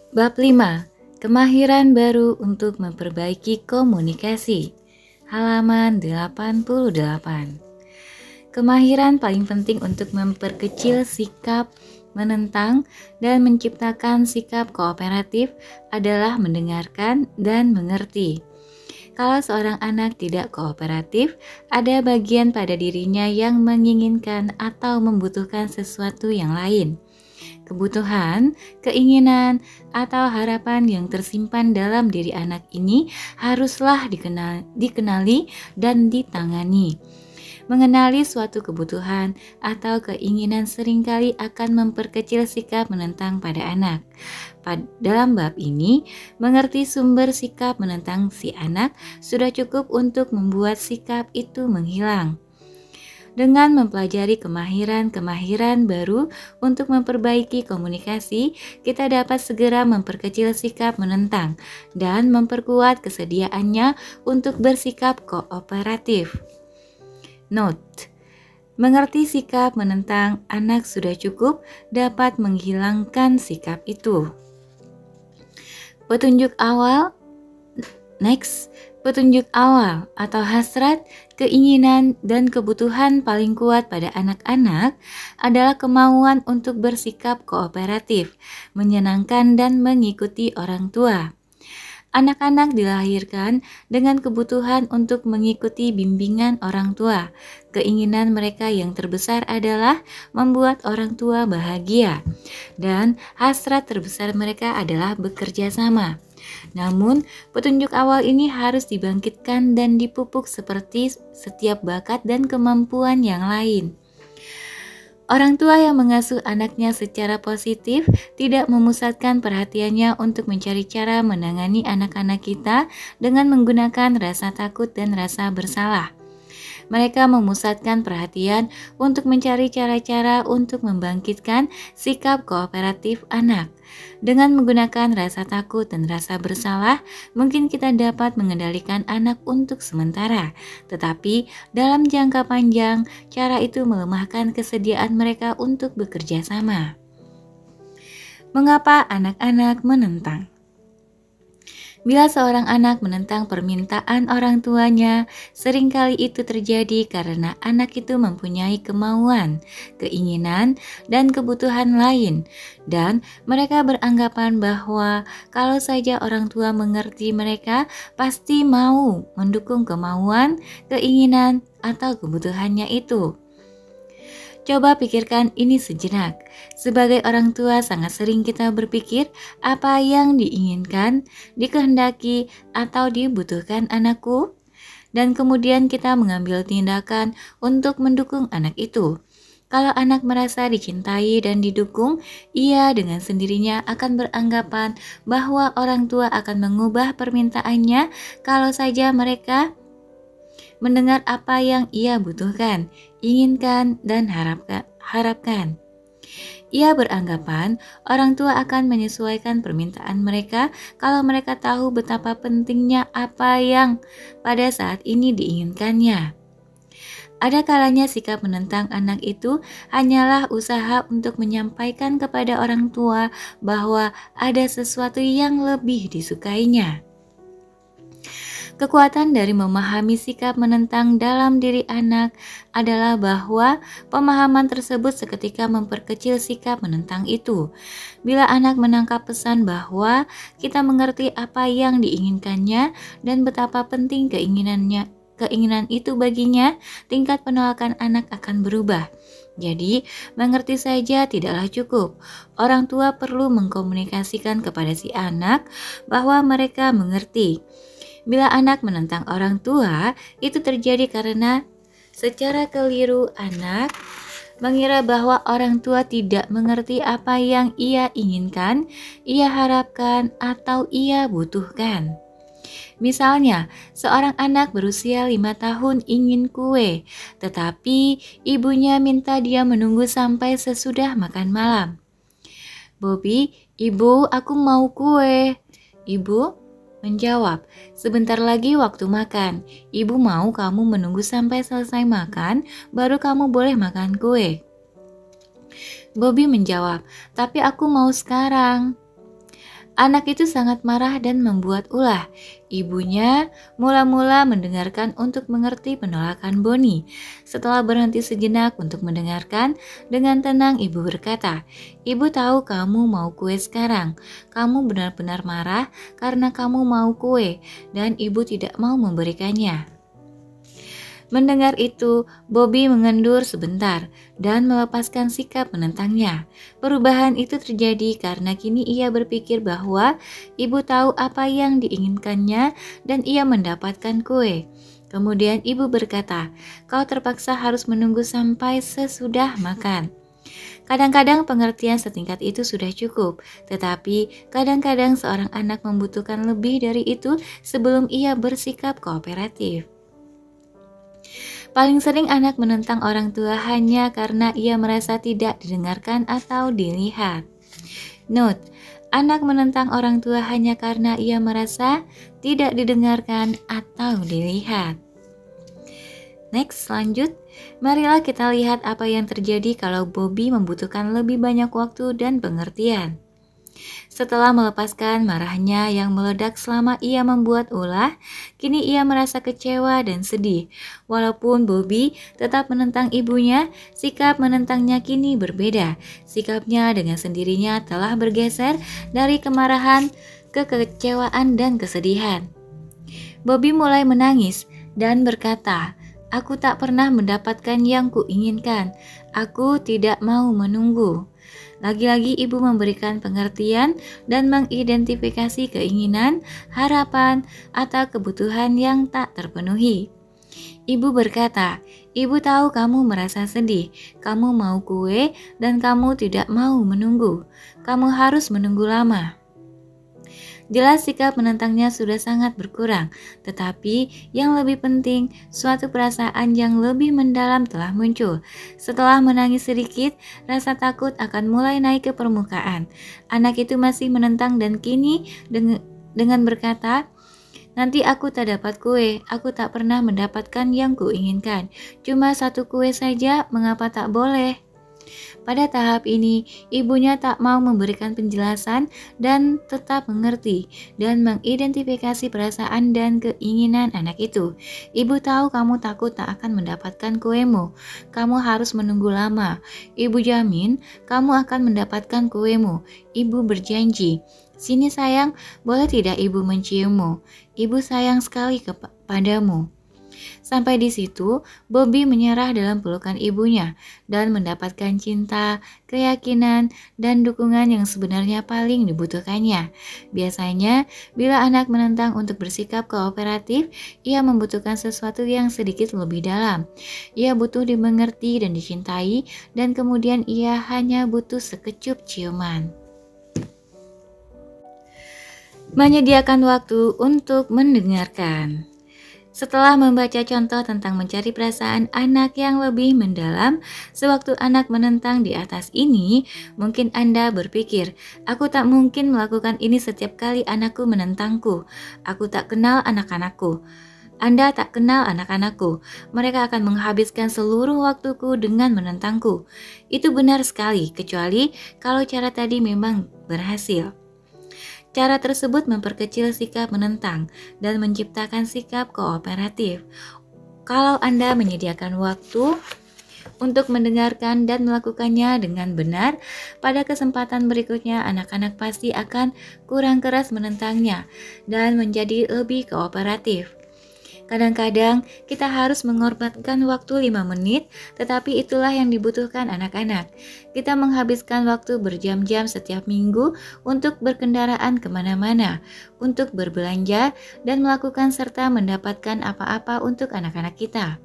Bab 5. Kemahiran baru untuk memperbaiki komunikasi. Halaman 88. Kemahiran paling penting untuk memperkecil sikap menentang dan menciptakan sikap kooperatif adalah mendengarkan dan mengerti. Kalau seorang anak tidak kooperatif, ada bagian pada dirinya yang menginginkan atau membutuhkan sesuatu yang lain. Kebutuhan, keinginan, atau harapan yang tersimpan dalam diri anak ini haruslah dikenali dan ditangani. Mengenali suatu kebutuhan atau keinginan seringkali akan memperkecil sikap menentang pada anak. Dalam bab ini, mengerti sumber sikap menentang si anak sudah cukup untuk membuat sikap itu menghilang. Dengan mempelajari kemahiran-kemahiran baru untuk memperbaiki komunikasi, kita dapat segera memperkecil sikap menentang dan memperkuat kesediaannya untuk bersikap kooperatif. Note: mengerti sikap menentang anak sudah cukup dapat menghilangkan sikap itu. Petunjuk awal. Next, petunjuk awal atau hasrat, keinginan, dan kebutuhan paling kuat pada anak-anak adalah kemauan untuk bersikap kooperatif, menyenangkan, dan mengikuti orang tua. Anak-anak dilahirkan dengan kebutuhan untuk mengikuti bimbingan orang tua. Keinginan mereka yang terbesar adalah membuat orang tua bahagia, dan hasrat terbesar mereka adalah bekerja sama. Namun, petunjuk awal ini harus dibangkitkan dan dipupuk seperti setiap bakat dan kemampuan yang lain. Orang tua yang mengasuh anaknya secara positif tidak memusatkan perhatiannya untuk mencari cara menangani anak-anak kita dengan menggunakan rasa takut dan rasa bersalah. Mereka memusatkan perhatian untuk mencari cara-cara untuk membangkitkan sikap kooperatif anak. Dengan menggunakan rasa takut dan rasa bersalah, mungkin kita dapat mengendalikan anak untuk sementara. Tetapi dalam jangka panjang, cara itu melemahkan kesediaan mereka untuk bekerja sama. Mengapa anak-anak menentang? Bila seorang anak menentang permintaan orang tuanya, seringkali itu terjadi karena anak itu mempunyai kemauan, keinginan, dan kebutuhan lain, dan mereka beranggapan bahwa kalau saja orang tua mengerti mereka, pasti mau mendukung kemauan, keinginan, atau kebutuhannya itu. Coba pikirkan ini sejenak. Sebagai orang tua sangat sering kita berpikir apa yang diinginkan, dikehendaki, atau dibutuhkan anakku, dan kemudian kita mengambil tindakan untuk mendukung anak itu. Kalau anak merasa dicintai dan didukung, ia dengan sendirinya akan beranggapan bahwa orang tua akan mengubah permintaannya kalau saja mereka mendengar apa yang ia butuhkan, inginkan, dan harapkan. Ia beranggapan orang tua akan menyesuaikan permintaan mereka kalau mereka tahu betapa pentingnya apa yang pada saat ini diinginkannya. Ada kalanya sikap menentang anak itu hanyalah usaha untuk menyampaikan kepada orang tua bahwa ada sesuatu yang lebih disukainya. Kekuatan dari memahami sikap menentang dalam diri anak adalah bahwa pemahaman tersebut seketika memperkecil sikap menentang itu. Bila anak menangkap pesan bahwa kita mengerti apa yang diinginkannya dan betapa penting keinginan itu baginya, tingkat penolakan anak akan berubah. Jadi, mengerti saja tidaklah cukup. Orang tua perlu mengkomunikasikan kepada si anak bahwa mereka mengerti. Bila anak menentang orang tua, itu terjadi karena secara keliru anak mengira bahwa orang tua tidak mengerti apa yang ia inginkan, ia harapkan, atau ia butuhkan. Misalnya, seorang anak berusia 5 tahun ingin kue, tetapi ibunya minta dia menunggu sampai sesudah makan malam. "Bobby, ibu, aku mau kue." Ibu menjawab, "Sebentar lagi waktu makan. Ibu mau kamu menunggu sampai selesai makan, baru kamu boleh makan kue." Bobby menjawab, "Tapi aku mau sekarang." Anak itu sangat marah dan membuat ulah. Ibunya mula-mula mendengarkan untuk mengerti penolakan Boni. Setelah berhenti sejenak untuk mendengarkan, dengan tenang ibu berkata, "Ibu tahu kamu mau kue sekarang. Kamu benar-benar marah karena kamu mau kue dan ibu tidak mau memberikannya." Mendengar itu, Bobby mengendur sebentar dan melepaskan sikap menentangnya. Perubahan itu terjadi karena kini ia berpikir bahwa ibu tahu apa yang diinginkannya dan ia mendapatkan kue. Kemudian ibu berkata, "Kau terpaksa harus menunggu sampai sesudah makan." Kadang-kadang pengertian setingkat itu sudah cukup, tetapi kadang-kadang seorang anak membutuhkan lebih dari itu sebelum ia bersikap kooperatif. Paling sering anak menentang orang tua hanya karena ia merasa tidak didengarkan atau dilihat. Note, anak menentang orang tua hanya karena ia merasa tidak didengarkan atau dilihat. Next, lanjut. Marilah kita lihat apa yang terjadi kalau Bobby membutuhkan lebih banyak waktu dan pengertian. Setelah melepaskan marahnya yang meledak selama ia membuat ulah, kini ia merasa kecewa dan sedih. Walaupun Bobby tetap menentang ibunya, sikap menentangnya kini berbeda. Sikapnya dengan sendirinya telah bergeser dari kemarahan ke kekecewaan dan kesedihan. Bobby mulai menangis dan berkata, "Aku tak pernah mendapatkan yang kuinginkan. Aku tidak mau menunggu." Lagi-lagi ibu memberikan pengertian dan mengidentifikasi keinginan, harapan, atau kebutuhan yang tak terpenuhi. Ibu berkata, "Ibu tahu kamu merasa sedih, kamu mau kue, dan kamu tidak mau menunggu. Kamu harus menunggu lama." Jelas sikap menentangnya sudah sangat berkurang, tetapi yang lebih penting, suatu perasaan yang lebih mendalam telah muncul. Setelah menangis sedikit, rasa takut akan mulai naik ke permukaan. Anak itu masih menentang dan kini dengan berkata, "Nanti aku tak dapat kue, aku tak pernah mendapatkan yang kuinginkan. Cuma satu kue saja, mengapa tak boleh?" Pada tahap ini, ibunya tak mau memberikan penjelasan dan tetap mengerti dan mengidentifikasi perasaan dan keinginan anak itu. "Ibu tahu kamu takut tak akan mendapatkan kuemu. Kamu harus menunggu lama. Ibu jamin kamu akan mendapatkan kuemu. Ibu berjanji. Sini sayang, boleh tidak ibu menciummu? Ibu sayang sekali kepadamu." Sampai di situ, Bobby menyerah dalam pelukan ibunya dan mendapatkan cinta, keyakinan, dan dukungan yang sebenarnya paling dibutuhkannya. Biasanya, bila anak menentang untuk bersikap kooperatif, ia membutuhkan sesuatu yang sedikit lebih dalam. Ia butuh dimengerti dan dicintai, dan kemudian ia hanya butuh sekecup ciuman. Menyediakan waktu untuk mendengarkan. Setelah membaca contoh tentang mencari perasaan anak yang lebih mendalam, sewaktu anak menentang di atas ini, mungkin Anda berpikir, "Aku tak mungkin melakukan ini setiap kali anakku menentangku. Aku tak kenal anak-anakku." Anda tak kenal anak-anakku. Mereka akan menghabiskan seluruh waktuku dengan menentangku. Itu benar sekali, kecuali kalau cara tadi memang berhasil. Cara tersebut memperkecil sikap menentang dan menciptakan sikap kooperatif. Kalau Anda menyediakan waktu untuk mendengarkan dan melakukannya dengan benar, pada kesempatan berikutnya anak-anak pasti akan kurang keras menentangnya dan menjadi lebih kooperatif. Kadang-kadang kita harus mengorbankan waktu 5 menit, tetapi itulah yang dibutuhkan anak-anak. Kita menghabiskan waktu berjam-jam setiap minggu untuk berkendaraan kemana-mana, untuk berbelanja, dan melakukan serta mendapatkan apa-apa untuk anak-anak kita.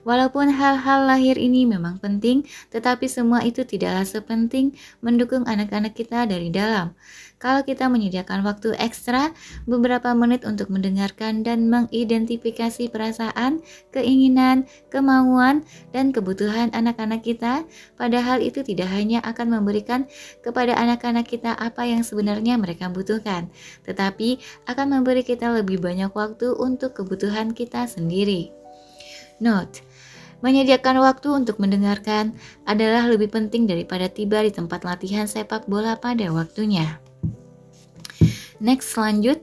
Walaupun hal-hal lahir ini memang penting, tetapi semua itu tidaklah sepenting mendukung anak-anak kita dari dalam. Kalau kita menyediakan waktu ekstra, beberapa menit untuk mendengarkan dan mengidentifikasi perasaan, keinginan, kemauan, dan kebutuhan anak-anak kita, padahal itu tidak hanya akan memberikan kepada anak-anak kita apa yang sebenarnya mereka butuhkan, tetapi akan memberi kita lebih banyak waktu untuk kebutuhan kita sendiri. Note: menyediakan waktu untuk mendengarkan adalah lebih penting daripada tiba di tempat latihan sepak bola pada waktunya. Next, lanjut.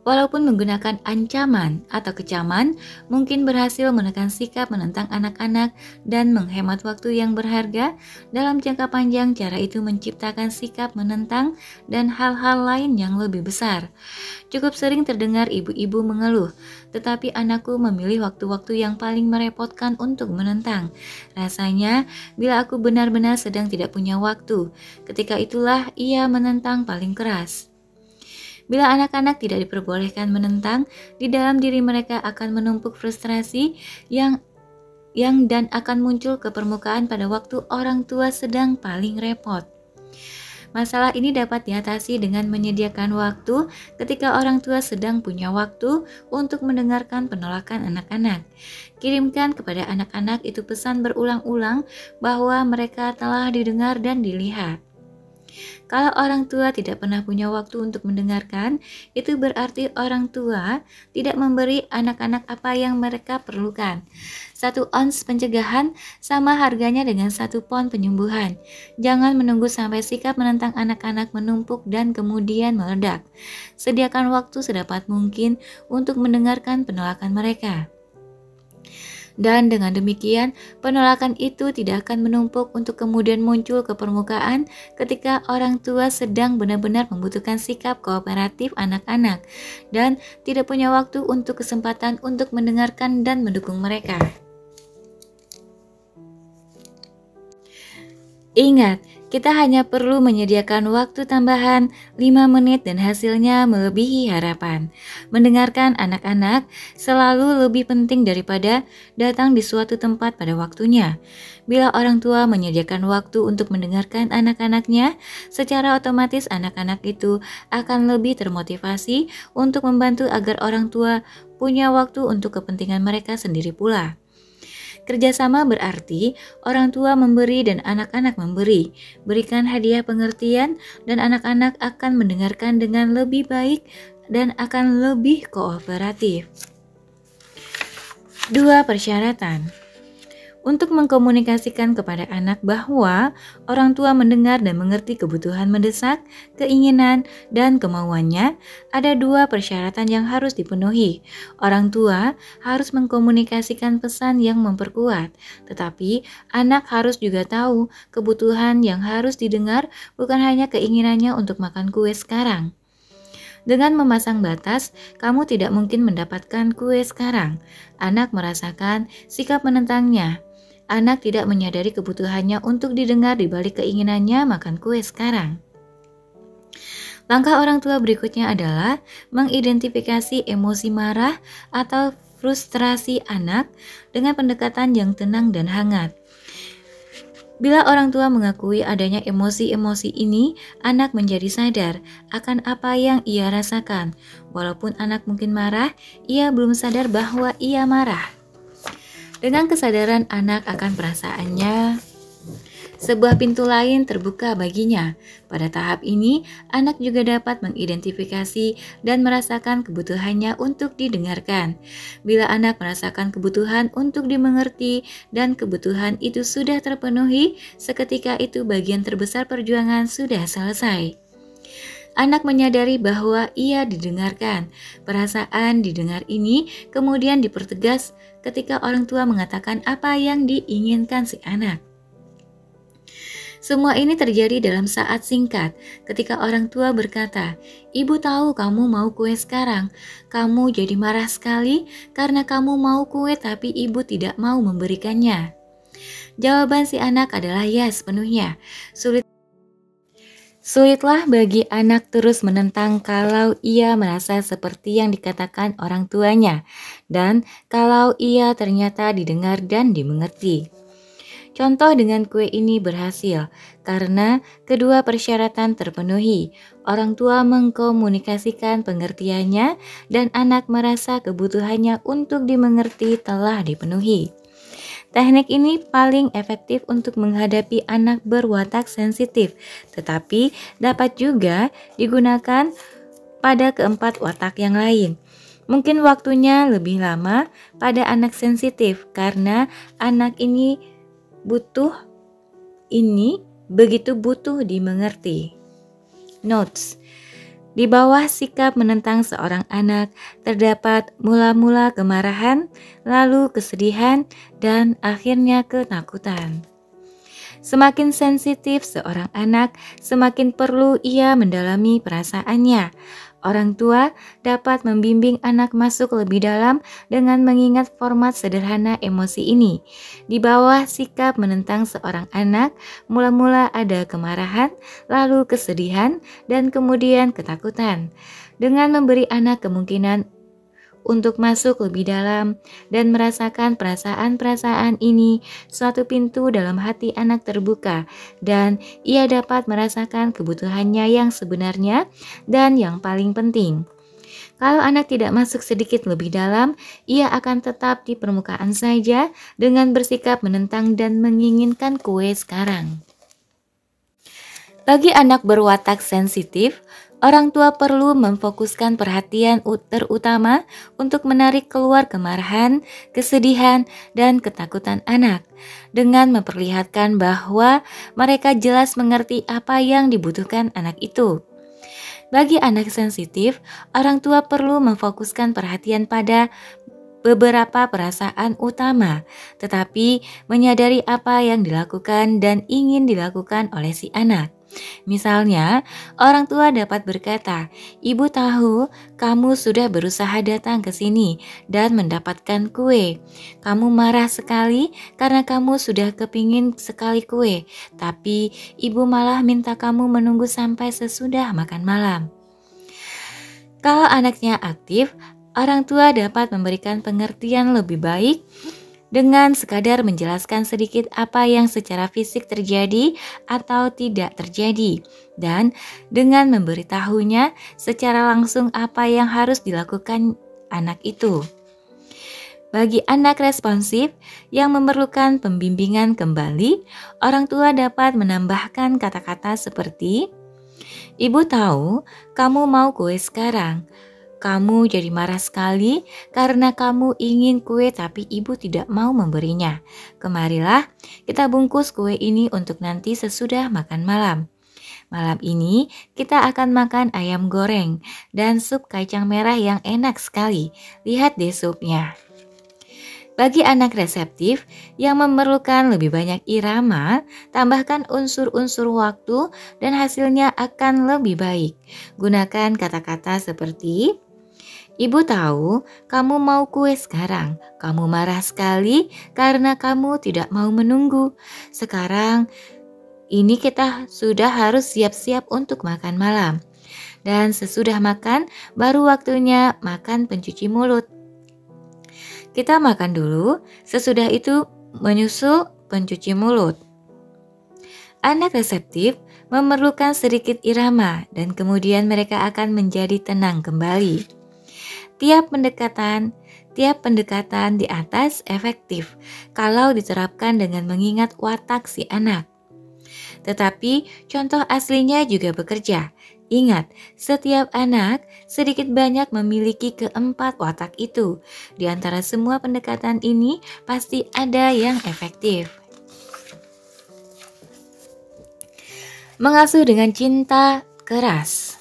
Walaupun menggunakan ancaman atau kecaman, mungkin berhasil menekan sikap menentang anak-anak dan menghemat waktu yang berharga. Dalam jangka panjang, cara itu menciptakan sikap menentang dan hal-hal lain yang lebih besar. Cukup sering terdengar ibu-ibu mengeluh, tetapi anakku memilih waktu-waktu yang paling merepotkan untuk menentang. Rasanya, bila aku benar-benar sedang tidak punya waktu, ketika itulah ia menentang paling keras. Bila anak-anak tidak diperbolehkan menentang, di dalam diri mereka akan menumpuk frustrasi yang dan akan muncul ke permukaan pada waktu orang tua sedang paling repot. Masalah ini dapat diatasi dengan menyediakan waktu ketika orang tua sedang punya waktu untuk mendengarkan penolakan anak-anak. Kirimkan kepada anak-anak itu pesan berulang-ulang bahwa mereka telah didengar dan dilihat. Kalau orang tua tidak pernah punya waktu untuk mendengarkan, itu berarti orang tua tidak memberi anak-anak apa yang mereka perlukan. 1 ons pencegahan sama harganya dengan 1 pon penyembuhan. Jangan menunggu sampai sikap menentang anak-anak menumpuk dan kemudian meledak. Sediakan waktu sedapat mungkin untuk mendengarkan penolakan mereka. Dan dengan demikian, penolakan itu tidak akan menumpuk untuk kemudian muncul ke permukaan ketika orang tua sedang benar-benar membutuhkan sikap kooperatif anak-anak dan tidak punya waktu untuk kesempatan untuk mendengarkan dan mendukung mereka. Ingat, kita hanya perlu menyediakan waktu tambahan 5 menit dan hasilnya melebihi harapan. Mendengarkan anak-anak selalu lebih penting daripada datang di suatu tempat pada waktunya. Bila orang tua menyediakan waktu untuk mendengarkan anak-anaknya, secara otomatis anak-anak itu akan lebih termotivasi untuk membantu agar orang tua punya waktu untuk kepentingan mereka sendiri pula. Kerjasama berarti orang tua memberi dan anak-anak memberi. Berikan hadiah pengertian dan anak-anak akan mendengarkan dengan lebih baik dan akan lebih kooperatif. 2 persyaratan. Untuk mengkomunikasikan kepada anak bahwa orang tua mendengar dan mengerti kebutuhan mendesak, keinginan, dan kemauannya, ada 2 persyaratan yang harus dipenuhi. Orang tua harus mengkomunikasikan pesan yang memperkuat, tetapi anak harus juga tahu kebutuhan yang harus didengar, bukan hanya keinginannya untuk makan kue sekarang. Dengan memasang batas, kamu tidak mungkin mendapatkan kue sekarang. Anak merasakan sikap menentangnya. Anak tidak menyadari kebutuhannya untuk didengar di balik keinginannya makan kue sekarang. Langkah orang tua berikutnya adalah mengidentifikasi emosi marah atau frustrasi anak dengan pendekatan yang tenang dan hangat. Bila orang tua mengakui adanya emosi-emosi ini, anak menjadi sadar akan apa yang ia rasakan. Walaupun anak mungkin marah, ia belum sadar bahwa ia marah. Dengan kesadaran anak akan perasaannya, sebuah pintu lain terbuka baginya. Pada tahap ini, anak juga dapat mengidentifikasi dan merasakan kebutuhannya untuk didengarkan. Bila anak merasakan kebutuhan untuk dimengerti dan kebutuhan itu sudah terpenuhi, seketika itu bagian terbesar perjuangan sudah selesai. Anak menyadari bahwa ia didengarkan. Perasaan didengar ini kemudian dipertegas ketika orang tua mengatakan apa yang diinginkan si anak. Semua ini terjadi dalam saat singkat ketika orang tua berkata, "Ibu tahu kamu mau kue sekarang. Kamu jadi marah sekali karena kamu mau kue tapi ibu tidak mau memberikannya." Jawaban si anak adalah ya sepenuhnya. Sulitlah bagi anak terus menentang kalau ia merasa seperti yang dikatakan orang tuanya dan kalau ia ternyata didengar dan dimengerti. Contoh dengan kue ini berhasil karena kedua persyaratan terpenuhi. Orang tua mengkomunikasikan pengertiannya dan anak merasa kebutuhannya untuk dimengerti telah dipenuhi. Teknik ini paling efektif untuk menghadapi anak berwatak sensitif, tetapi dapat juga digunakan pada keempat watak yang lain. Mungkin waktunya lebih lama pada anak sensitif karena anak ini begitu butuh dimengerti. Notes: Di bawah sikap menentang seorang anak terdapat mula-mula kemarahan, lalu kesedihan, dan akhirnya ketakutan. Semakin sensitif seorang anak, semakin perlu ia mendalami perasaannya. Orang tua dapat membimbing anak masuk lebih dalam dengan mengingat format sederhana emosi ini. Di bawah sikap menentang seorang anak, mula-mula ada kemarahan, lalu kesedihan, dan kemudian ketakutan. Dengan memberi anak kemungkinan untuk masuk lebih dalam dan merasakan perasaan-perasaan ini, suatu pintu dalam hati anak terbuka dan ia dapat merasakan kebutuhannya yang sebenarnya dan yang paling penting. Kalau anak tidak masuk sedikit lebih dalam, ia akan tetap di permukaan saja dengan bersikap menentang dan menginginkan kue sekarang. Bagi anak berwatak sensitif, orang tua perlu memfokuskan perhatian terutama untuk menarik keluar kemarahan, kesedihan, dan ketakutan anak dengan memperlihatkan bahwa mereka jelas mengerti apa yang dibutuhkan anak itu. Bagi anak sensitif, orang tua perlu memfokuskan perhatian pada beberapa perasaan utama, tetapi menyadari apa yang dilakukan dan ingin dilakukan oleh si anak. Misalnya, orang tua dapat berkata, "Ibu tahu kamu sudah berusaha datang ke sini dan mendapatkan kue. Kamu marah sekali karena kamu sudah kepingin sekali kue, tapi ibu malah minta kamu menunggu sampai sesudah makan malam." Kalau anaknya aktif, orang tua dapat memberikan pengertian lebih baik dengan sekadar menjelaskan sedikit apa yang secara fisik terjadi atau tidak terjadi, dan dengan memberitahunya secara langsung apa yang harus dilakukan anak itu. Bagi anak responsif yang memerlukan pembimbingan kembali, orang tua dapat menambahkan kata-kata seperti, "Ibu tahu kamu mau kue sekarang. Kamu jadi marah sekali karena kamu ingin kue tapi ibu tidak mau memberinya. Kemarilah kita bungkus kue ini untuk nanti sesudah makan malam. Malam ini kita akan makan ayam goreng dan sup kacang merah yang enak sekali. Lihat deh supnya." Bagi anak reseptif yang memerlukan lebih banyak irama, tambahkan unsur-unsur waktu dan hasilnya akan lebih baik. Gunakan kata-kata seperti, "Ibu tahu kamu mau kue sekarang. Kamu marah sekali karena kamu tidak mau menunggu. Sekarang ini kita sudah harus siap-siap untuk makan malam. Dan sesudah makan baru waktunya makan pencuci mulut. Kita makan dulu, sesudah itu menyusul pencuci mulut." Anak reseptif memerlukan sedikit irama dan kemudian mereka akan menjadi tenang kembali. Tiap pendekatan di atas efektif kalau diterapkan dengan mengingat watak si anak. Tetapi contoh aslinya juga bekerja. Ingat, setiap anak sedikit banyak memiliki keempat watak itu. Di antara semua pendekatan ini pasti ada yang efektif. Mengasuh dengan cinta keras.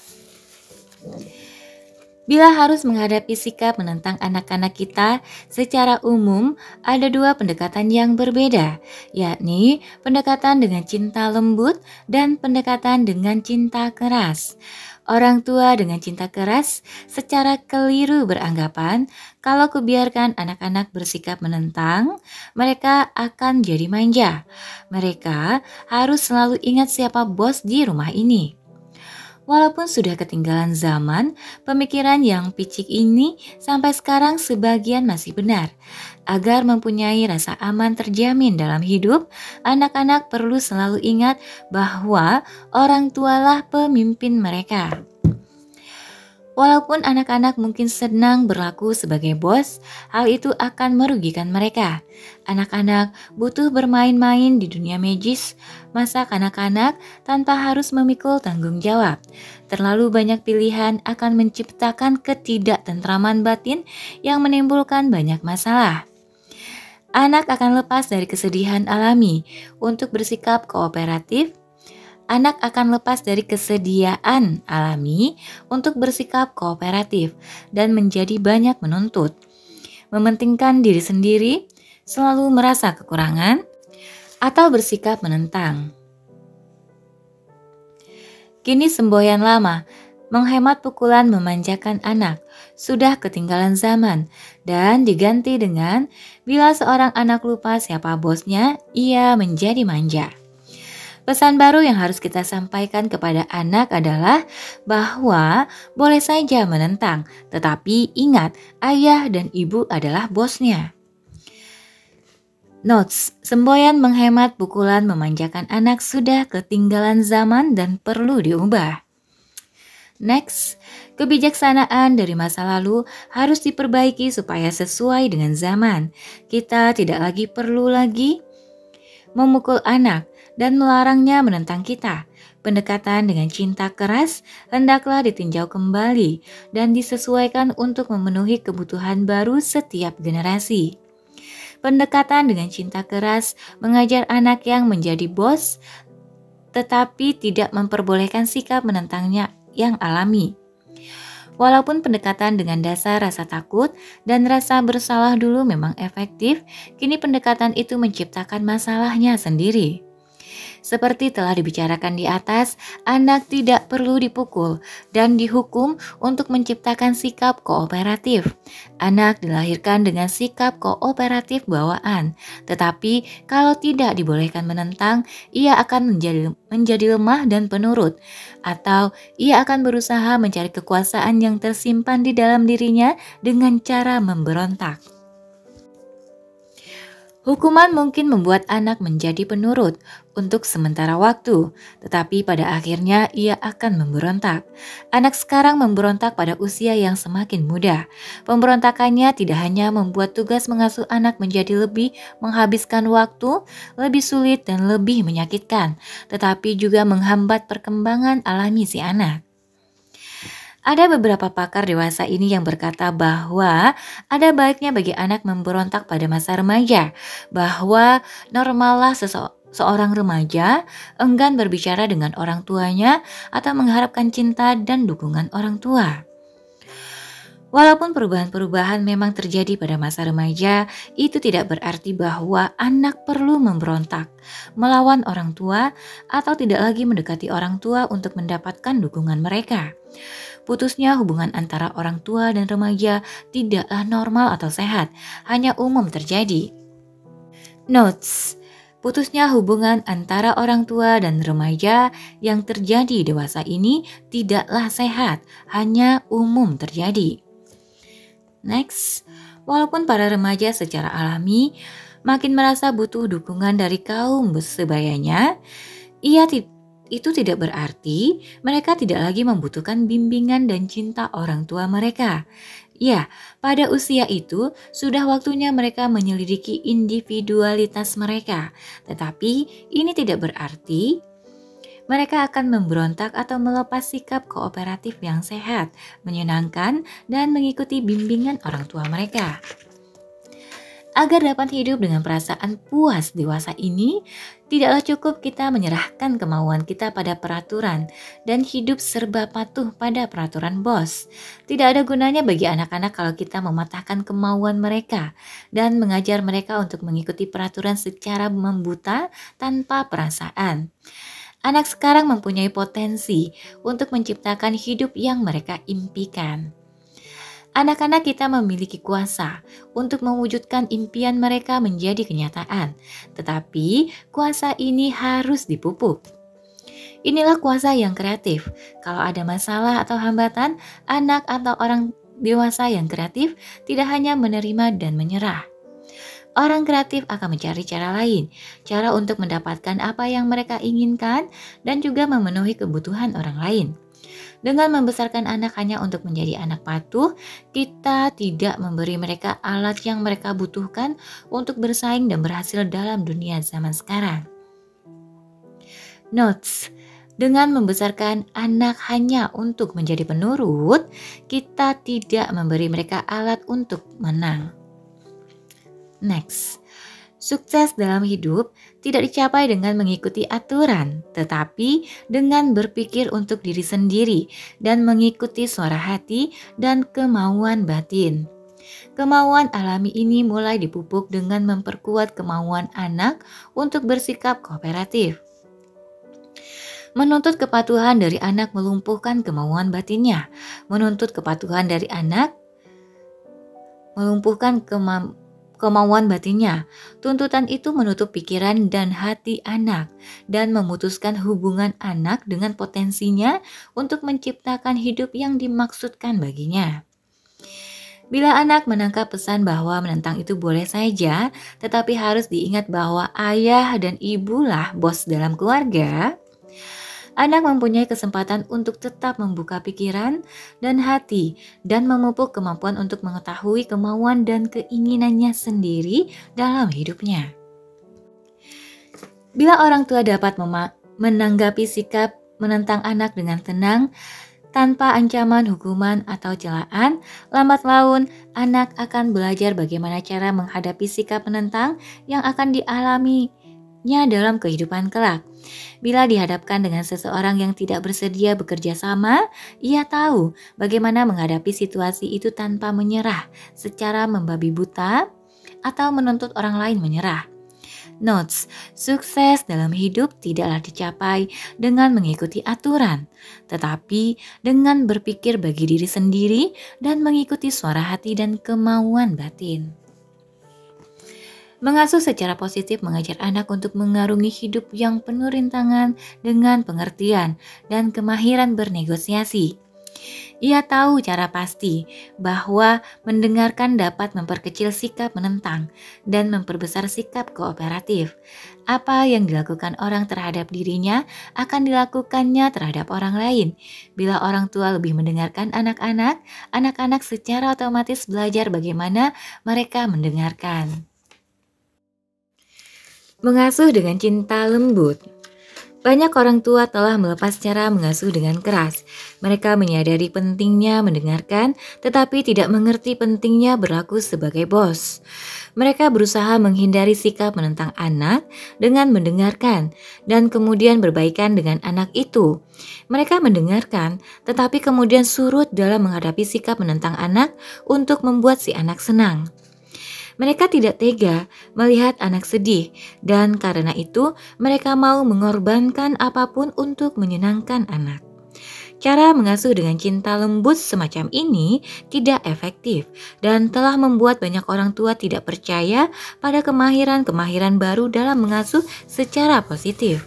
Bila harus menghadapi sikap menentang anak-anak kita, secara umum ada dua pendekatan yang berbeda, yakni pendekatan dengan cinta lembut dan pendekatan dengan cinta keras. Orang tua dengan cinta keras secara keliru beranggapan kalau kubiarkan anak-anak bersikap menentang, mereka akan jadi manja. Mereka harus selalu ingat siapa bos di rumah ini. Walaupun sudah ketinggalan zaman, pemikiran yang picik ini sampai sekarang sebagian masih benar. Agar mempunyai rasa aman terjamin dalam hidup, anak-anak perlu selalu ingat bahwa orang tualah pemimpin mereka. Walaupun anak-anak mungkin senang berlaku sebagai bos, hal itu akan merugikan mereka. Anak-anak butuh bermain-main di dunia magis, masa kanak-kanak tanpa harus memikul tanggung jawab. Terlalu banyak pilihan akan menciptakan ketidaktentraman batin yang menimbulkan banyak masalah. Anak akan lepas dari kesedihan alami untuk bersikap kooperatif, anak akan lepas dari kesediaan alami untuk bersikap kooperatif dan menjadi banyak menuntut, mementingkan diri sendiri, selalu merasa kekurangan, atau bersikap menentang. Kini semboyan lama, menghemat pukulan memanjakan anak, sudah ketinggalan zaman dan diganti dengan bila seorang anak lupa siapa bosnya, ia menjadi manja. Pesan baru yang harus kita sampaikan kepada anak adalah bahwa boleh saja menentang, tetapi ingat ayah dan ibu adalah bosnya. Notes, semboyan menghemat pukulan memanjakan anak sudah ketinggalan zaman dan perlu diubah. Next, kebijaksanaan dari masa lalu harus diperbaiki supaya sesuai dengan zaman. Kita tidak perlu lagi memukul anak dan melarangnya menentang kita. Pendekatan dengan cinta keras hendaklah ditinjau kembali dan disesuaikan untuk memenuhi kebutuhan baru setiap generasi. Pendekatan dengan cinta keras mengajar anak yang menjadi bos, tetapi tidak memperbolehkan sikap menentangnya yang alami. Walaupun pendekatan dengan dasar rasa takut dan rasa bersalah dulu memang efektif, kini pendekatan itu menciptakan masalahnya sendiri. Seperti telah dibicarakan di atas, anak tidak perlu dipukul dan dihukum untuk menciptakan sikap kooperatif. Anak dilahirkan dengan sikap kooperatif bawaan, tetapi kalau tidak dibolehkan menentang, ia akan menjadi lemah dan penurut, atau ia akan berusaha mencari kekuasaan yang tersimpan di dalam dirinya dengan cara memberontak. Hukuman mungkin membuat anak menjadi penurut untuk sementara waktu, tetapi pada akhirnya ia akan memberontak. Anak sekarang memberontak pada usia yang semakin muda. Pemberontakannya tidak hanya membuat tugas mengasuh anak menjadi lebih menghabiskan waktu, lebih sulit dan lebih menyakitkan, tetapi juga menghambat perkembangan alami si anak. Ada beberapa pakar dewasa ini yang berkata bahwa ada baiknya bagi anak memberontak pada masa remaja, bahwa normallah seorang remaja enggan berbicara dengan orang tuanya atau mengharapkan cinta dan dukungan orang tua. Walaupun perubahan-perubahan memang terjadi pada masa remaja, itu tidak berarti bahwa anak perlu memberontak, melawan orang tua, atau tidak lagi mendekati orang tua untuk mendapatkan dukungan mereka. Putusnya hubungan antara orang tua dan remaja tidaklah normal atau sehat, hanya umum terjadi. Notes: putusnya hubungan antara orang tua dan remaja yang terjadi dewasa ini tidaklah sehat, hanya umum terjadi. Next, walaupun para remaja secara alami makin merasa butuh dukungan dari kaum sebayanya, itu tidak berarti mereka tidak lagi membutuhkan bimbingan dan cinta orang tua mereka. Ya, pada usia itu sudah waktunya mereka menyelidiki individualitas mereka. Tetapi ini tidak berarti mereka akan memberontak atau melepas sikap kooperatif yang sehat, menyenangkan, dan mengikuti bimbingan orang tua mereka. Agar dapat hidup dengan perasaan puas dewasa ini, tidaklah cukup kita menyerahkan kemauan kita pada peraturan dan hidup serba patuh pada peraturan bos. Tidak ada gunanya bagi anak-anak kalau kita mematahkan kemauan mereka dan mengajar mereka untuk mengikuti peraturan secara membuta tanpa perasaan. Anak sekarang mempunyai potensi untuk menciptakan hidup yang mereka impikan. Anak-anak kita memiliki kuasa untuk mewujudkan impian mereka menjadi kenyataan, tetapi kuasa ini harus dipupuk. Inilah kuasa yang kreatif. Kalau ada masalah atau hambatan, anak atau orang dewasa yang kreatif tidak hanya menerima dan menyerah. Orang kreatif akan mencari cara lain, cara untuk mendapatkan apa yang mereka inginkan dan juga memenuhi kebutuhan orang lain. Dengan membesarkan anak hanya untuk menjadi anak patuh, kita tidak memberi mereka alat yang mereka butuhkan untuk bersaing dan berhasil dalam dunia zaman sekarang. Notes: dengan membesarkan anak hanya untuk menjadi penurut, kita tidak memberi mereka alat untuk menang. Next, sukses dalam hidup tidak dicapai dengan mengikuti aturan, tetapi dengan berpikir untuk diri sendiri dan mengikuti suara hati dan kemauan batin. Kemauan alami ini mulai dipupuk dengan memperkuat kemauan anak untuk bersikap kooperatif. Menuntut kepatuhan dari anak melumpuhkan kemauan batinnya. Menuntut kepatuhan dari anak melumpuhkan kemauan batinnya. Tuntutan itu menutup pikiran dan hati anak dan memutuskan hubungan anak dengan potensinya untuk menciptakan hidup yang dimaksudkan baginya. Bila anak menangkap pesan bahwa menentang itu boleh saja, tetapi harus diingat bahwa ayah dan ibulah bos dalam keluarga, anak mempunyai kesempatan untuk tetap membuka pikiran dan hati dan memupuk kemampuan untuk mengetahui kemauan dan keinginannya sendiri dalam hidupnya. Bila orang tua dapat menanggapi sikap menentang anak dengan tenang, tanpa ancaman hukuman atau celaan, lambat laun anak akan belajar bagaimana cara menghadapi sikap menentang yang akan dialaminya dalam kehidupan kelak. Bila dihadapkan dengan seseorang yang tidak bersedia bekerja sama, ia tahu bagaimana menghadapi situasi itu tanpa menyerah secara membabi buta atau menuntut orang lain menyerah. Notes, sukses dalam hidup tidaklah dicapai dengan mengikuti aturan, tetapi dengan berpikir bagi diri sendiri dan mengikuti suara hati dan kemauan batin. Mengasuh secara positif mengajar anak untuk mengarungi hidup yang penuh rintangan dengan pengertian dan kemahiran bernegosiasi. Ia tahu cara pasti bahwa mendengarkan dapat memperkecil sikap menentang dan memperbesar sikap kooperatif. Apa yang dilakukan orang terhadap dirinya akan dilakukannya terhadap orang lain. Bila orang tua lebih mendengarkan anak-anak, anak-anak secara otomatis belajar bagaimana mereka mendengarkan. Mengasuh dengan cinta lembut. Banyak orang tua telah melepas cara mengasuh dengan keras. Mereka menyadari pentingnya mendengarkan, tetapi tidak mengerti pentingnya berlaku sebagai bos. Mereka berusaha menghindari sikap menentang anak dengan mendengarkan, dan kemudian berbaikan dengan anak itu. Mereka mendengarkan, tetapi kemudian surut dalam menghadapi sikap menentang anak untuk membuat si anak senang. Mereka tidak tega melihat anak sedih, dan karena itu mereka mau mengorbankan apapun untuk menyenangkan anak. Cara mengasuh dengan cinta lembut semacam ini tidak efektif dan telah membuat banyak orang tua tidak percaya pada kemahiran-kemahiran baru dalam mengasuh secara positif.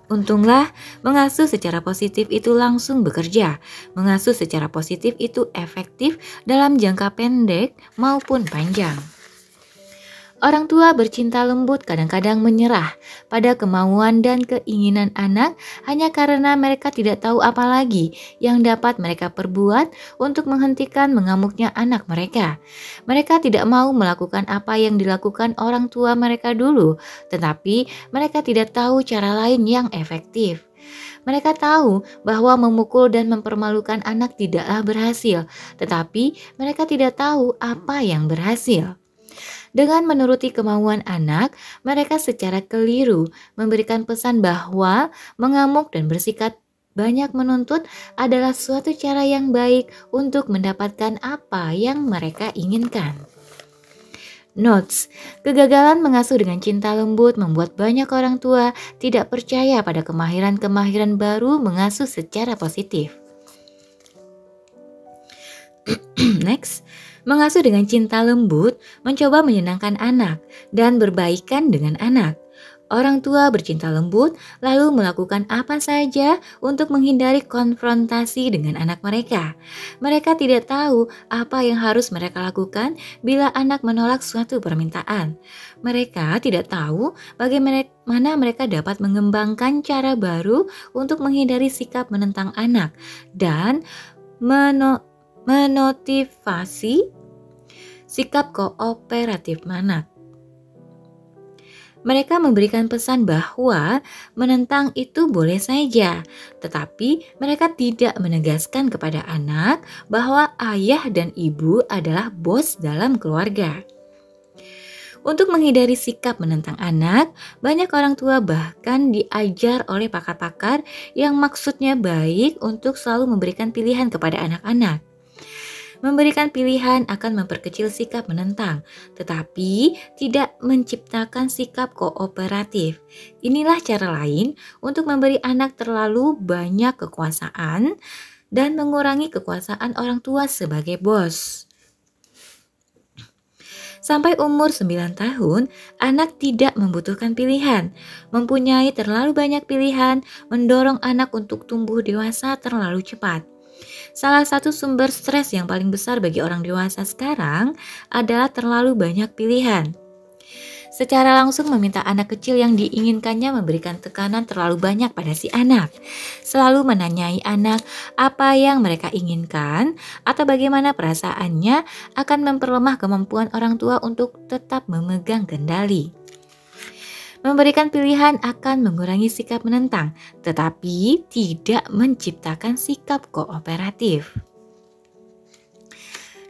Untunglah, mengasuh secara positif itu langsung bekerja. Mengasuh secara positif itu efektif dalam jangka pendek maupun panjang. Orang tua bercinta lembut kadang-kadang menyerah pada kemauan dan keinginan anak hanya karena mereka tidak tahu apa lagi yang dapat mereka perbuat untuk menghentikan mengamuknya anak mereka. Mereka tidak mau melakukan apa yang dilakukan orang tua mereka dulu, tetapi mereka tidak tahu cara lain yang efektif. Mereka tahu bahwa memukul dan mempermalukan anak tidaklah berhasil, tetapi mereka tidak tahu apa yang berhasil. Dengan menuruti kemauan anak, mereka secara keliru memberikan pesan bahwa mengamuk dan bersikap banyak menuntut adalah suatu cara yang baik untuk mendapatkan apa yang mereka inginkan. Notes, kegagalan mengasuh dengan cinta lembut membuat banyak orang tua tidak percaya pada kemahiran-kemahiran baru mengasuh secara positif. Next, mengasuh dengan cinta lembut mencoba menyenangkan anak dan berbaikan dengan anak. Orang tua bercinta lembut lalu melakukan apa saja untuk menghindari konfrontasi dengan anak mereka. Mereka tidak tahu apa yang harus mereka lakukan bila anak menolak suatu permintaan. Mereka tidak tahu bagaimana mereka dapat mengembangkan cara baru untuk menghindari sikap menentang anak dan menotivasi sikap kooperatif anak. Mereka memberikan pesan bahwa menentang itu boleh saja, tetapi mereka tidak menegaskan kepada anak bahwa ayah dan ibu adalah bos dalam keluarga. Untuk menghindari sikap menentang anak, banyak orang tua bahkan diajar oleh pakar-pakar yang maksudnya baik untuk selalu memberikan pilihan kepada anak-anak. Memberikan pilihan akan memperkecil sikap menentang, tetapi tidak menciptakan sikap kooperatif. Inilah cara lain untuk memberi anak terlalu banyak kekuasaan dan mengurangi kekuasaan orang tua sebagai bos. Sampai umur 9 tahun, anak tidak membutuhkan pilihan. Mempunyai terlalu banyak pilihan mendorong anak untuk tumbuh dewasa terlalu cepat. Salah satu sumber stres yang paling besar bagi orang dewasa sekarang adalah terlalu banyak pilihan. Secara langsung meminta anak kecil yang diinginkannya memberikan tekanan terlalu banyak pada si anak. Selalu menanyai anak apa yang mereka inginkan atau bagaimana perasaannya akan memperlemah kemampuan orang tua untuk tetap memegang kendali. Memberikan pilihan akan mengurangi sikap menentang, tetapi tidak menciptakan sikap kooperatif.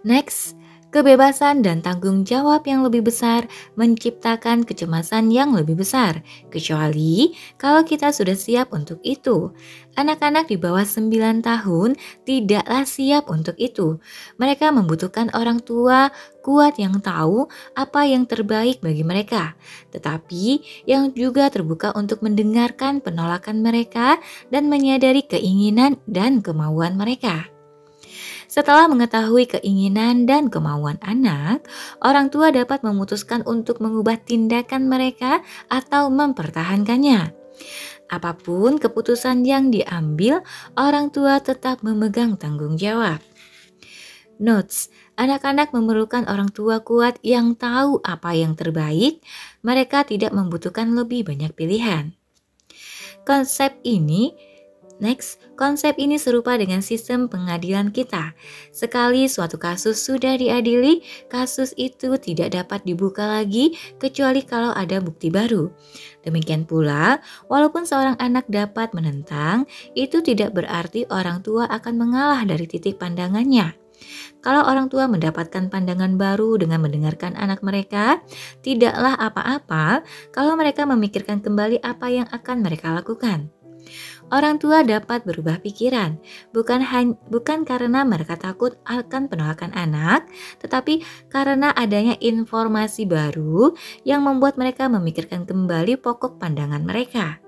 Next, kebebasan dan tanggung jawab yang lebih besar menciptakan kecemasan yang lebih besar, kecuali kalau kita sudah siap untuk itu. Anak-anak di bawah 9 tahun tidaklah siap untuk itu. Mereka membutuhkan orang tua kuat yang tahu apa yang terbaik bagi mereka, tetapi yang juga terbuka untuk mendengarkan penolakan mereka dan menyadari keinginan dan kemauan mereka. Setelah mengetahui keinginan dan kemauan anak, orang tua dapat memutuskan untuk mengubah tindakan mereka atau mempertahankannya. Apapun keputusan yang diambil, orang tua tetap memegang tanggung jawab. Notes, anak-anak memerlukan orang tua kuat yang tahu apa yang terbaik. Mereka tidak membutuhkan lebih banyak pilihan. Konsep ini serupa dengan sistem pengadilan kita. Sekali suatu kasus sudah diadili, kasus itu tidak dapat dibuka lagi kecuali kalau ada bukti baru. Demikian pula, walaupun seorang anak dapat menentang, itu tidak berarti orang tua akan mengalah dari titik pandangannya. Kalau orang tua mendapatkan pandangan baru dengan mendengarkan anak mereka, tidaklah apa-apa kalau mereka memikirkan kembali apa yang akan mereka lakukan. Orang tua dapat berubah pikiran, bukan karena mereka takut akan penolakan anak, tetapi karena adanya informasi baru yang membuat mereka memikirkan kembali pokok pandangan mereka.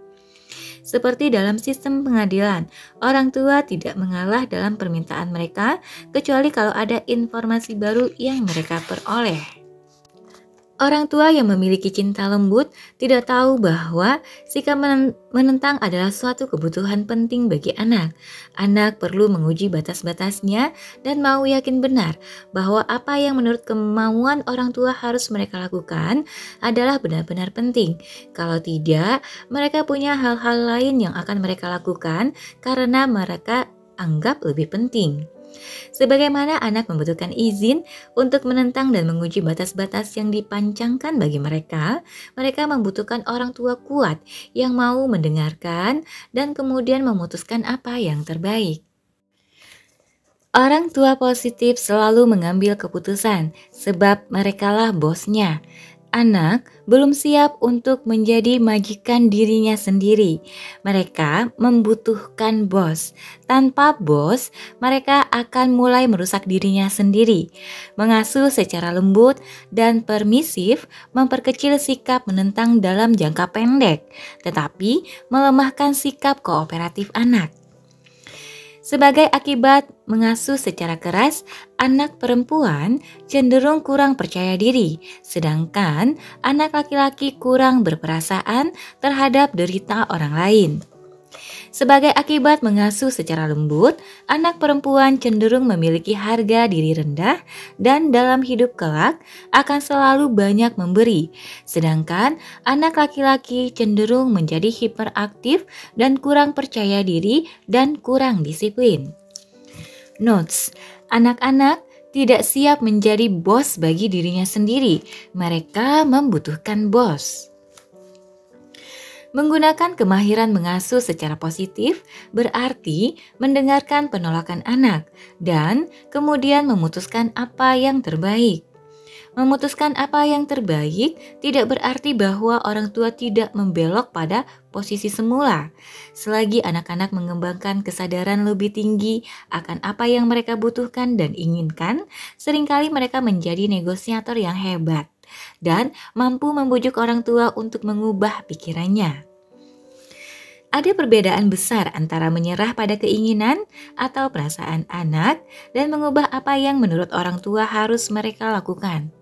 Seperti dalam sistem pengadilan, orang tua tidak mengalah dalam permintaan mereka, kecuali kalau ada informasi baru yang mereka peroleh. Orang tua yang memiliki cinta lembut tidak tahu bahwa sikap menentang adalah suatu kebutuhan penting bagi anak. Anak perlu menguji batas-batasnya dan mau yakin benar bahwa apa yang menurut kemauan orang tua harus mereka lakukan adalah benar-benar penting. Kalau tidak, mereka punya hal-hal lain yang akan mereka lakukan karena mereka anggap lebih penting. Sebagaimana anak membutuhkan izin untuk menentang dan menguji batas-batas yang dipancangkan bagi mereka, mereka membutuhkan orang tua kuat yang mau mendengarkan dan kemudian memutuskan apa yang terbaik. Orang tua positif selalu mengambil keputusan sebab merekalah bosnya. Anak belum siap untuk menjadi majikan dirinya sendiri. Mereka membutuhkan bos. Tanpa bos, mereka akan mulai merusak dirinya sendiri. Mengasuh secara lembut dan permisif memperkecil sikap menentang dalam jangka pendek, tetapi melemahkan sikap kooperatif anak. Sebagai akibat mengasuh secara keras, anak perempuan cenderung kurang percaya diri, sedangkan anak laki-laki kurang berperasaan terhadap derita orang lain. Sebagai akibat mengasuh secara lembut, anak perempuan cenderung memiliki harga diri rendah dan dalam hidup kelak akan selalu banyak memberi. Sedangkan anak laki-laki cenderung menjadi hiperaktif dan kurang percaya diri dan kurang disiplin. Notes, anak-anak tidak siap menjadi bos bagi dirinya sendiri. Mereka membutuhkan bos. Menggunakan kemahiran mengasuh secara positif berarti mendengarkan penolakan anak dan kemudian memutuskan apa yang terbaik. Memutuskan apa yang terbaik tidak berarti bahwa orang tua tidak membelok pada posisi semula. Selagi anak-anak mengembangkan kesadaran lebih tinggi akan apa yang mereka butuhkan dan inginkan, seringkali mereka menjadi negosiator yang hebat dan mampu membujuk orang tua untuk mengubah pikirannya. Ada perbedaan besar antara menyerah pada keinginan atau perasaan anak dan mengubah apa yang menurut orang tua harus mereka lakukan.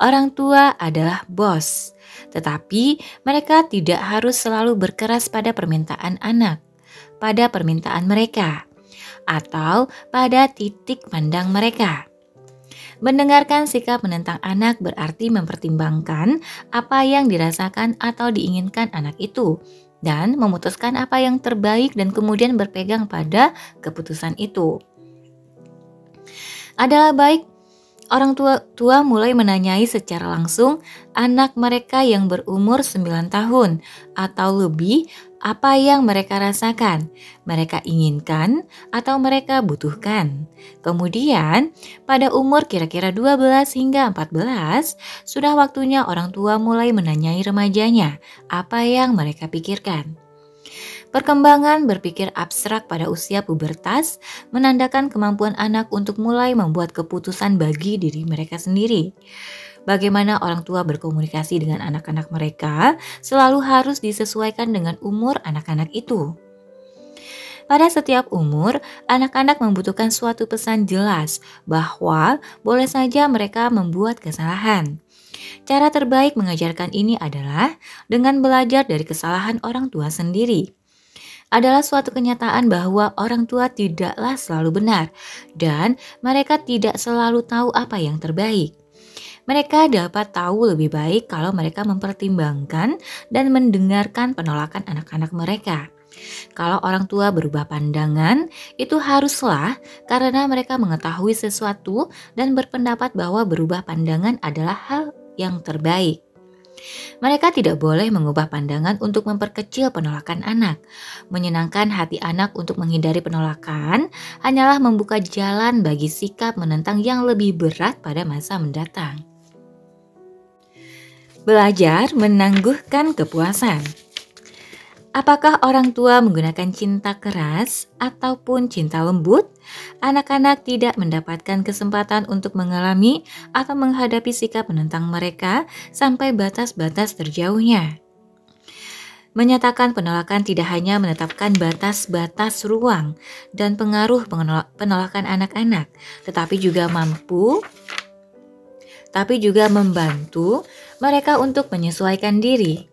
Orang tua adalah bos, tetapi mereka tidak harus selalu berkeras pada permintaan anak, pada permintaan mereka, atau pada titik pandang mereka. Mendengarkan sikap menentang anak berarti mempertimbangkan apa yang dirasakan atau diinginkan anak itu, dan memutuskan apa yang terbaik dan kemudian berpegang pada keputusan itu. Adalah baik orang tua mulai menanyai secara langsung anak mereka yang berumur 9 tahun atau lebih apa yang mereka rasakan, mereka inginkan, atau mereka butuhkan. Kemudian, pada umur kira-kira 12 hingga 14, sudah waktunya orang tua mulai menanyai remajanya apa yang mereka pikirkan. Perkembangan berpikir abstrak pada usia pubertas menandakan kemampuan anak untuk mulai membuat keputusan bagi diri mereka sendiri. Bagaimana orang tua berkomunikasi dengan anak-anak mereka selalu harus disesuaikan dengan umur anak-anak itu. Pada setiap umur, anak-anak membutuhkan suatu pesan jelas bahwa boleh saja mereka membuat kesalahan. Cara terbaik mengajarkan ini adalah dengan belajar dari kesalahan orang tua sendiri. Adalah suatu kenyataan bahwa orang tua tidaklah selalu benar dan mereka tidak selalu tahu apa yang terbaik. Mereka dapat tahu lebih baik kalau mereka mempertimbangkan dan mendengarkan penolakan anak-anak mereka. Kalau orang tua berubah pandangan, itu haruslah karena mereka mengetahui sesuatu dan berpendapat bahwa berubah pandangan adalah hal yang terbaik. Mereka tidak boleh mengubah pandangan untuk memperkecil penolakan anak. Menyenangkan hati anak untuk menghindari penolakan hanyalah membuka jalan bagi sikap menentang yang lebih berat pada masa mendatang. Belajar menangguhkan kepuasan. Apakah orang tua menggunakan cinta keras ataupun cinta lembut? Anak-anak tidak mendapatkan kesempatan untuk mengalami atau menghadapi sikap menentang mereka sampai batas-batas terjauhnya. Menyatakan penolakan tidak hanya menetapkan batas-batas ruang dan pengaruh penolakan anak-anak, tetapi juga membantu mereka untuk menyesuaikan diri.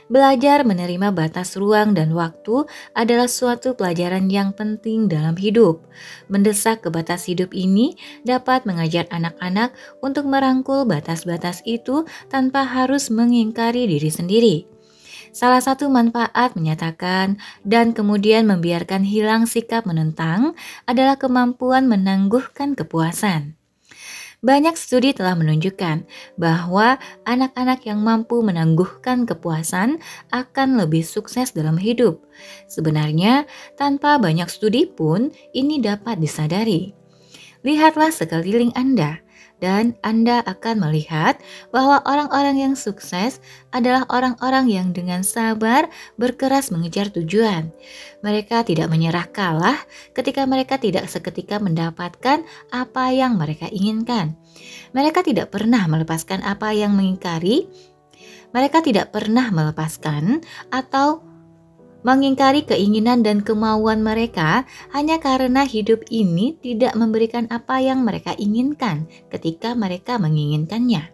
Belajar menerima batas ruang dan waktu adalah suatu pelajaran yang penting dalam hidup. Mendesak ke batas hidup ini dapat mengajar anak-anak untuk merangkul batas-batas itu tanpa harus mengingkari diri sendiri. Salah satu manfaat menyatakan dan kemudian membiarkan hilang sikap menentang adalah kemampuan menangguhkan kepuasan. Banyak studi telah menunjukkan bahwa anak-anak yang mampu menangguhkan kepuasan akan lebih sukses dalam hidup. Sebenarnya, tanpa banyak studi pun ini dapat disadari. Lihatlah sekeliling Anda, dan Anda akan melihat bahwa orang-orang yang sukses adalah orang-orang yang dengan sabar berkeras mengejar tujuan. Mereka tidak menyerah kalah ketika mereka tidak seketika mendapatkan apa yang mereka inginkan. Mereka tidak pernah melepaskan apa yang mengingkari. Mereka tidak pernah melepaskan atau mengingkari keinginan dan kemauan mereka hanya karena hidup ini tidak memberikan apa yang mereka inginkan ketika mereka menginginkannya.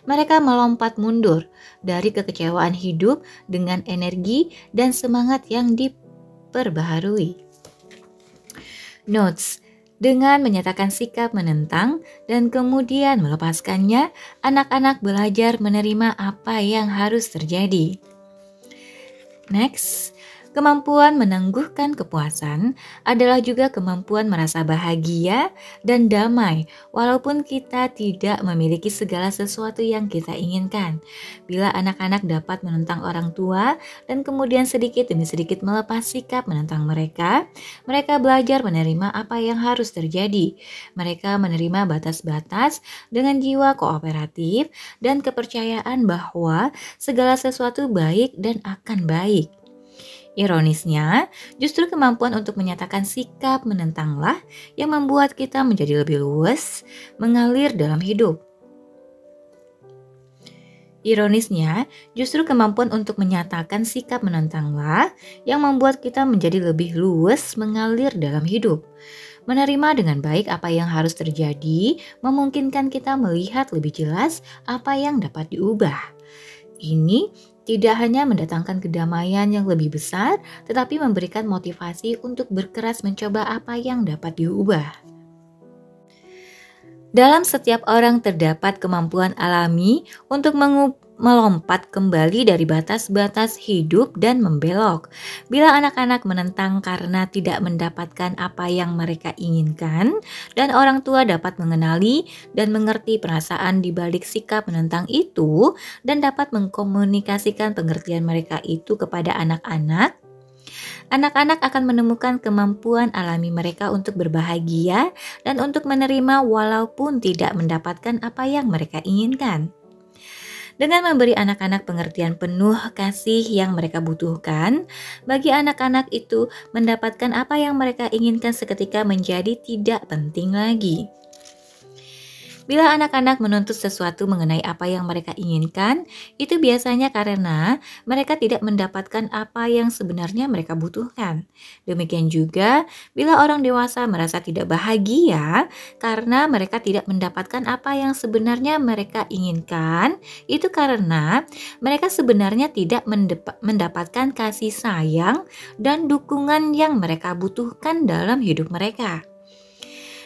Mereka melompat mundur dari kekecewaan hidup dengan energi dan semangat yang diperbaharui. Notes: dengan menyatakan sikap menentang dan kemudian melepaskannya, anak-anak belajar menerima apa yang harus terjadi. Next, Kemampuan menangguhkan kepuasan adalah juga kemampuan merasa bahagia dan damai, walaupun kita tidak memiliki segala sesuatu yang kita inginkan. Bila anak-anak dapat menentang orang tua dan kemudian sedikit demi sedikit melepas sikap menentang mereka, mereka belajar menerima apa yang harus terjadi. Mereka menerima batas-batas dengan jiwa kooperatif dan kepercayaan bahwa segala sesuatu baik dan akan baik. Ironisnya, justru kemampuan untuk menyatakan sikap menentanglah yang membuat kita menjadi lebih luwes mengalir dalam hidup. Ironisnya, justru kemampuan untuk menyatakan sikap menentanglah yang membuat kita menjadi lebih luwes mengalir dalam hidup. Menerima dengan baik apa yang harus terjadi memungkinkan kita melihat lebih jelas apa yang dapat diubah. Ini tidak hanya mendatangkan kedamaian yang lebih besar, tetapi memberikan motivasi untuk berkeras mencoba apa yang dapat diubah. Dalam setiap orang terdapat kemampuan alami untuk melompat kembali dari batas-batas hidup dan membelok. Bila anak-anak menentang karena tidak mendapatkan apa yang mereka inginkan, dan orang tua dapat mengenali dan mengerti perasaan di balik sikap menentang itu, dan dapat mengkomunikasikan pengertian mereka itu kepada anak-anak, anak-anak akan menemukan kemampuan alami mereka untuk berbahagia dan untuk menerima walaupun tidak mendapatkan apa yang mereka inginkan. Dengan memberi anak-anak pengertian penuh kasih yang mereka butuhkan, bagi anak-anak itu mendapatkan apa yang mereka inginkan seketika menjadi tidak penting lagi. Bila anak-anak menuntut sesuatu mengenai apa yang mereka inginkan, itu biasanya karena mereka tidak mendapatkan apa yang sebenarnya mereka butuhkan. Demikian juga bila orang dewasa merasa tidak bahagia karena mereka tidak mendapatkan apa yang sebenarnya mereka inginkan, itu karena mereka sebenarnya tidak mendapatkan kasih sayang dan dukungan yang mereka butuhkan dalam hidup mereka.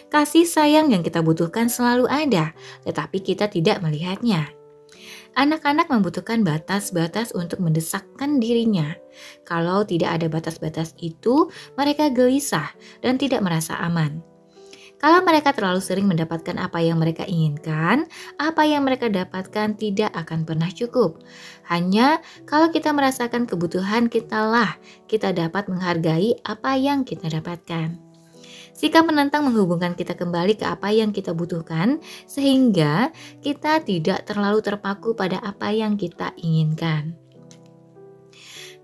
Kasih sayang yang kita butuhkan selalu ada, tetapi kita tidak melihatnya. Anak-anak membutuhkan batas-batas untuk mendesakkan dirinya. Kalau tidak ada batas-batas itu, mereka gelisah dan tidak merasa aman. Kalau mereka terlalu sering mendapatkan apa yang mereka inginkan, apa yang mereka dapatkan tidak akan pernah cukup. Hanya kalau kita merasakan kebutuhan kitalah kita dapat menghargai apa yang kita dapatkan. Sikap menentang menghubungkan kita kembali ke apa yang kita butuhkan, sehingga kita tidak terlalu terpaku pada apa yang kita inginkan.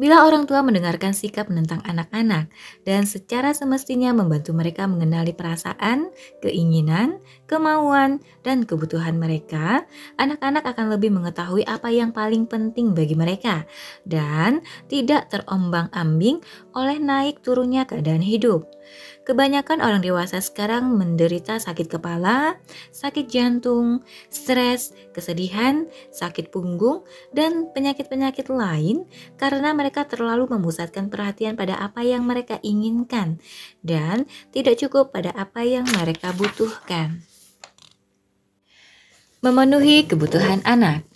Bila orang tua mendengarkan sikap menentang anak-anak dan secara semestinya membantu mereka mengenali perasaan, keinginan, kemauan, dan kebutuhan mereka, anak-anak akan lebih mengetahui apa yang paling penting bagi mereka dan tidak terombang-ambing oleh naik turunnya keadaan hidup. Kebanyakan orang dewasa sekarang menderita sakit kepala, sakit jantung, stres, kesedihan, sakit punggung, dan penyakit-penyakit lain karena mereka terlalu memusatkan perhatian pada apa yang mereka inginkan dan tidak cukup pada apa yang mereka butuhkan. Memenuhi kebutuhan anak.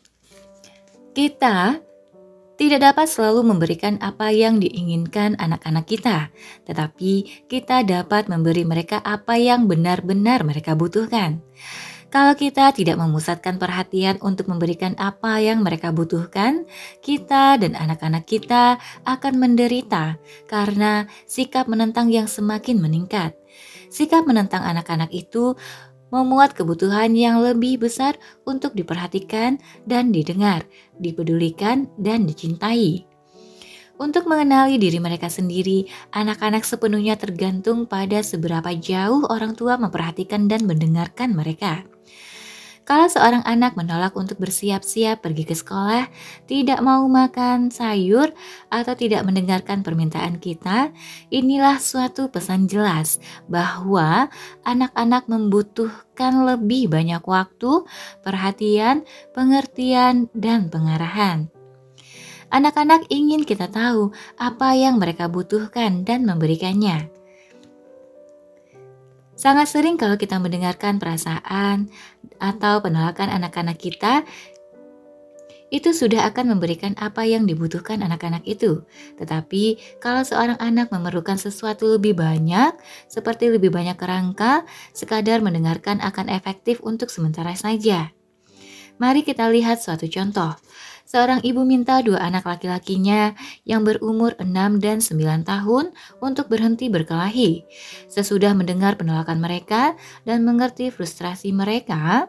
Kita tidak dapat selalu memberikan apa yang diinginkan anak-anak kita, tetapi kita dapat memberi mereka apa yang benar-benar mereka butuhkan. Kalau kita tidak memusatkan perhatian untuk memberikan apa yang mereka butuhkan, kita dan anak-anak kita akan menderita karena sikap menentang yang semakin meningkat. Sikap menentang anak-anak itu memuat kebutuhan yang lebih besar untuk diperhatikan dan didengar, dipedulikan dan dicintai. Untuk mengenali diri mereka sendiri, anak-anak sepenuhnya tergantung pada seberapa jauh orang tua memperhatikan dan mendengarkan mereka. Kalau seorang anak menolak untuk bersiap-siap pergi ke sekolah, tidak mau makan sayur, atau tidak mendengarkan permintaan kita, inilah suatu pesan jelas bahwa anak-anak membutuhkan lebih banyak waktu, perhatian, pengertian, dan pengarahan. Anak-anak ingin kita tahu apa yang mereka butuhkan dan memberikannya. Sangat sering kalau kita mendengarkan perasaan atau penolakan anak-anak kita, itu sudah akan memberikan apa yang dibutuhkan anak-anak itu. Tetapi kalau seorang anak memerlukan sesuatu lebih banyak, seperti lebih banyak kerangka, sekadar mendengarkan akan efektif untuk sementara saja. Mari kita lihat suatu contoh. Seorang ibu minta dua anak laki-lakinya yang berumur 6 dan 9 tahun untuk berhenti berkelahi. Sesudah mendengar penolakan mereka dan mengerti frustasi mereka,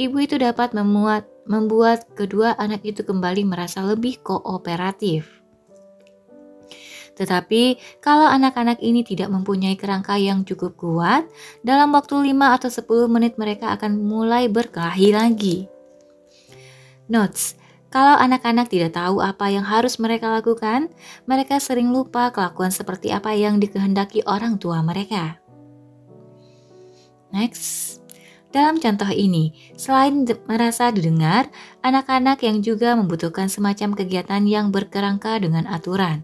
ibu itu dapat membuat kedua anak itu kembali merasa lebih kooperatif. Tetapi kalau anak-anak ini tidak mempunyai kerangka yang cukup kuat, dalam waktu 5 atau 10 menit mereka akan mulai berkelahi lagi. Notes: kalau anak-anak tidak tahu apa yang harus mereka lakukan, mereka sering lupa kelakuan seperti apa yang dikehendaki orang tua mereka. Next. Dalam contoh ini, selain merasa didengar, anak-anak yang juga membutuhkan semacam kegiatan yang berkerangka dengan aturan.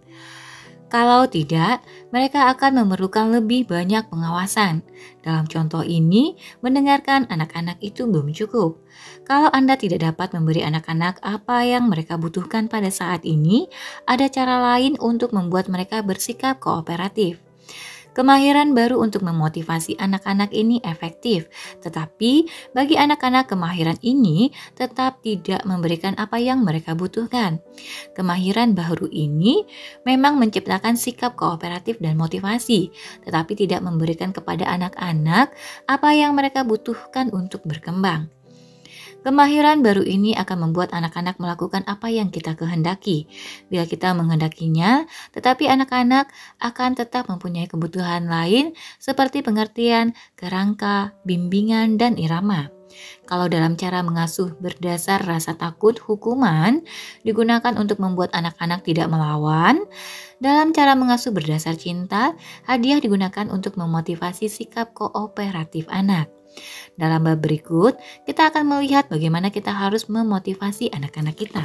Kalau tidak, mereka akan memerlukan lebih banyak pengawasan. Dalam contoh ini, mendengarkan anak-anak itu belum cukup. Kalau Anda tidak dapat memberi anak-anak apa yang mereka butuhkan pada saat ini, ada cara lain untuk membuat mereka bersikap kooperatif. Kemahiran baru untuk memotivasi anak-anak ini efektif, tetapi bagi anak-anak kemahiran ini tetap tidak memberikan apa yang mereka butuhkan. Kemahiran baru ini memang menciptakan sikap kooperatif dan motivasi, tetapi tidak memberikan kepada anak-anak apa yang mereka butuhkan untuk berkembang. Kemahiran baru ini akan membuat anak-anak melakukan apa yang kita kehendaki. Bila kita menghendakinya, tetapi anak-anak akan tetap mempunyai kebutuhan lain seperti pengertian, kerangka, bimbingan, dan irama. Kalau dalam cara mengasuh berdasar rasa takut, hukuman digunakan untuk membuat anak-anak tidak melawan. Dalam cara mengasuh berdasar cinta, hadiah digunakan untuk memotivasi sikap kooperatif anak. Dalam bab berikut, kita akan melihat bagaimana kita harus memotivasi anak-anak kita.